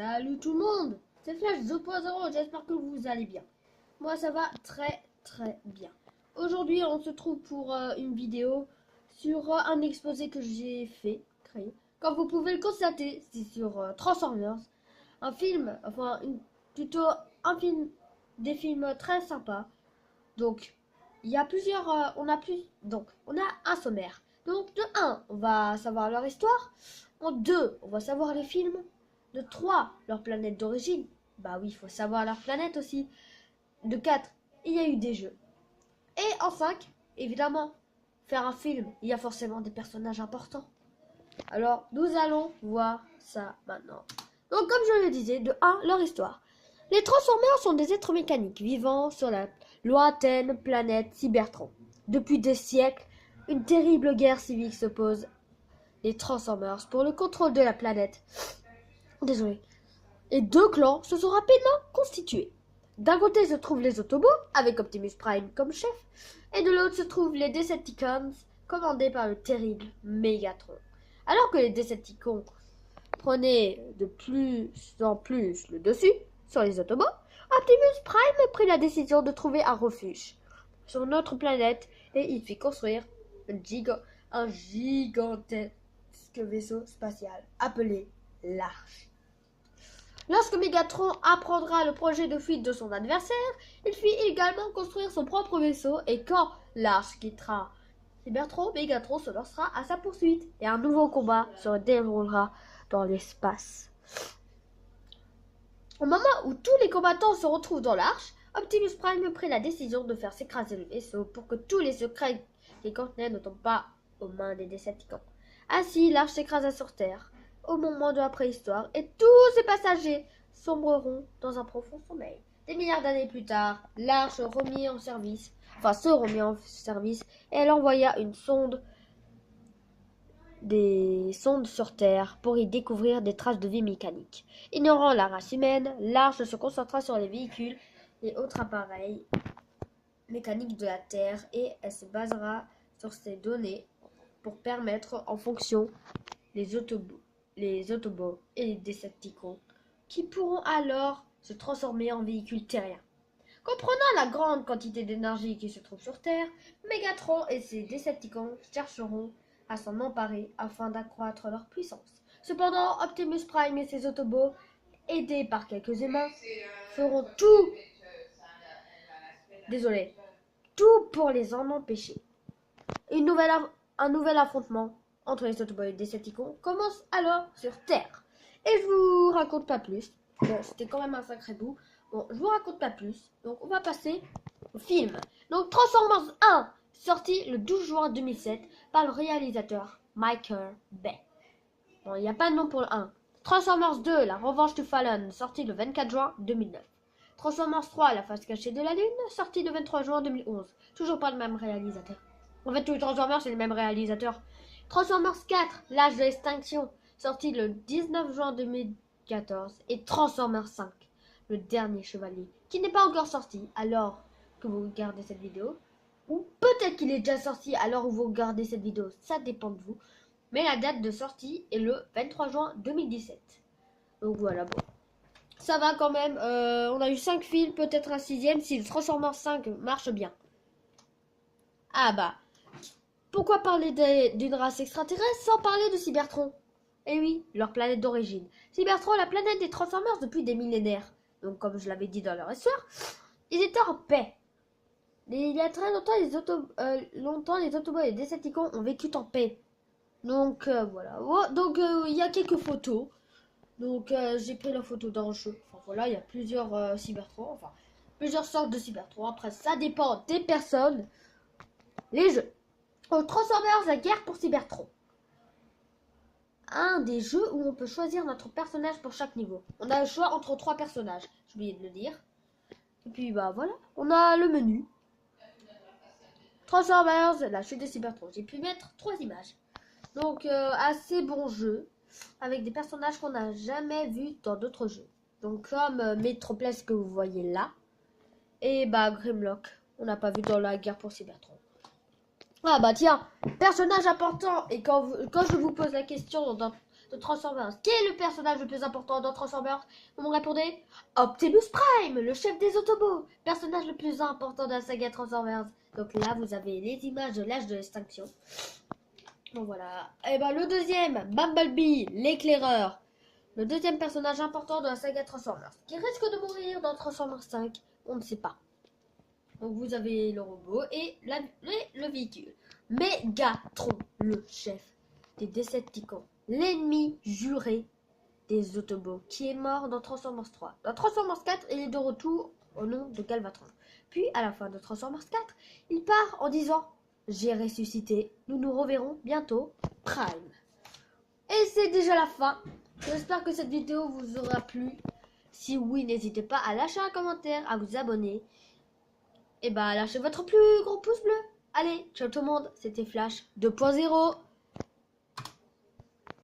Salut tout le monde, c'est Flash 2.0, j'espère que vous allez bien. Moi ça va très bien. Aujourd'hui on se trouve pour une vidéo sur un exposé que j'ai créé. Comme vous pouvez le constater, c'est sur Transformers. Un film, plutôt un film, des films très sympas. Donc il y a plusieurs, on a un sommaire. Donc de 1, on va savoir leur histoire. En 2, on va savoir les films. De 3, leur planète d'origine. Bah oui, il faut savoir leur planète aussi. De 4, il y a eu des jeux. Et en 5, évidemment, faire un film, il y a forcément des personnages importants. Alors, nous allons voir ça maintenant. Donc, comme je le disais, de 1, leur histoire. Les Transformers sont des êtres mécaniques vivant sur la lointaine planète Cybertron. Depuis des siècles, une terrible guerre civile s'oppose les Transformers pour le contrôle de la planète. Et deux clans se sont rapidement constitués. D'un côté se trouvent les Autobots, avec Optimus Prime comme chef, et de l'autre se trouvent les Decepticons, commandés par le terrible Megatron. Alors que les Decepticons prenaient de plus en plus le dessus sur les Autobots, Optimus Prime prit la décision de trouver un refuge sur notre planète et il fit construire un gigantesque vaisseau spatial appelé l'Arche. Lorsque Megatron apprendra le projet de fuite de son adversaire, il fit également construire son propre vaisseau et quand l'Arche quittera Cybertron, Megatron se lancera à sa poursuite et un nouveau combat se déroulera dans l'espace. Au moment où tous les combattants se retrouvent dans l'Arche, Optimus Prime prit la décision de faire s'écraser le vaisseau pour que tous les secrets qu'il contenait ne tombent pas aux mains des Decepticons. Ainsi, l'Arche s'écrasa sur Terre au moment de la préhistoire et tous ses passagers sombreront dans un profond sommeil. Des milliards d'années plus tard, l'Arche se remit en service et elle envoya des sondes sur Terre pour y découvrir des traces de vie mécanique. Ignorant la race humaine, l'Arche se concentra sur les véhicules et autres appareils mécaniques de la Terre et elle se basera sur ces données pour permettre en fonction les Autobots et les Decepticons qui pourront alors se transformer en véhicules terriens. Comprenant la grande quantité d'énergie qui se trouve sur Terre, Megatron et ses Decepticons chercheront à s'en emparer afin d'accroître leur puissance. Cependant, Optimus Prime et ses Autobots, aidés par quelques humains, feront tout pour les en empêcher. Un nouvel affrontement entre les Autobots et les Decepticons commence alors sur Terre. Et je vous raconte pas plus. Bon, c'était quand même un sacré bout. Bon, je vous raconte pas plus. Donc, on va passer au film. Donc, Transformers 1, sorti le 12 juin 2007 par le réalisateur Michael Bay. Bon, il n'y a pas de nom pour le 1. Transformers 2, La Revanche du Fallen, sorti le 24 juin 2009. Transformers 3, La Face Cachée de la Lune, sorti le 23 juin 2011. Toujours pas le même réalisateur. En fait, tous les Transformers, c'est le même réalisateur. Transformers 4, L'Âge de l'Extinction, sorti le 19 juin 2014. Et Transformers 5, Le Dernier Chevalier, qui n'est pas encore sorti alors que vous regardez cette vidéo. Ou peut-être qu'il est déjà sorti alors où vous regardez cette vidéo, ça dépend de vous. Mais la date de sortie est le 23 juin 2017. Donc voilà, bon. Ça va quand même, on a eu 5 films, peut-être un 6e si le Transformers 5 marche bien. Ah bah, pourquoi parler d'une race extraterrestre sans parler de Cybertron? Eh oui, leur planète d'origine. Cybertron, la planète des Transformers depuis des millénaires. Donc comme je l'avais dit dans leur histoire, ils étaient en paix. Il y a très longtemps, les Autobots et les Decepticons ont vécu en paix. Donc voilà. Donc il y a quelques photos. Donc j'ai pris la photo d'un jeu. Enfin voilà, il y a plusieurs Cybertron. Enfin, plusieurs sortes de Cybertron. Après, ça dépend des personnes. Les jeux. Transformers, la guerre pour Cybertron. Un des jeux où on peut choisir notre personnage pour chaque niveau. On a le choix entre 3 personnages. J'ai oublié de le dire. Et puis bah voilà. On a le menu. Transformers, la chute de Cybertron. J'ai pu mettre 3 images. Donc assez bon jeu. Avec des personnages qu'on n'a jamais vus dans d'autres jeux. Donc comme Metropolis que vous voyez là. Et bah Grimlock. On n'a pas vu dans la guerre pour Cybertron. Ah bah tiens, personnage important. Et quand je vous pose la question de Transformers. Qui est le personnage le plus important dans Transformers? Vous me répondez Optimus Prime, le chef des Autobots, personnage le plus important de la saga Transformers. Donc là, vous avez les images de l'âge de l'extinction. Donc voilà. Et ben le deuxième, Bumblebee, l'éclaireur. Le deuxième personnage important de la saga Transformers. Qui risque de mourir dans Transformers 5, on ne sait pas. Donc vous avez le robot et le véhicule. Megatron, le chef des Decepticons. L'ennemi juré des Autobots, qui est mort dans Transformers 3. Dans Transformers 4, il est de retour au nom de Galvatron. Puis, à la fin de Transformers 4, il part en disant « J'ai ressuscité, nous nous reverrons bientôt, Prime ». Et c'est déjà la fin. J'espère que cette vidéo vous aura plu. Si oui, n'hésitez pas à lâcher un commentaire, à vous abonner. Et bah, lâchez votre plus gros pouce bleu. Allez, ciao tout le monde, c'était Flash 2.0.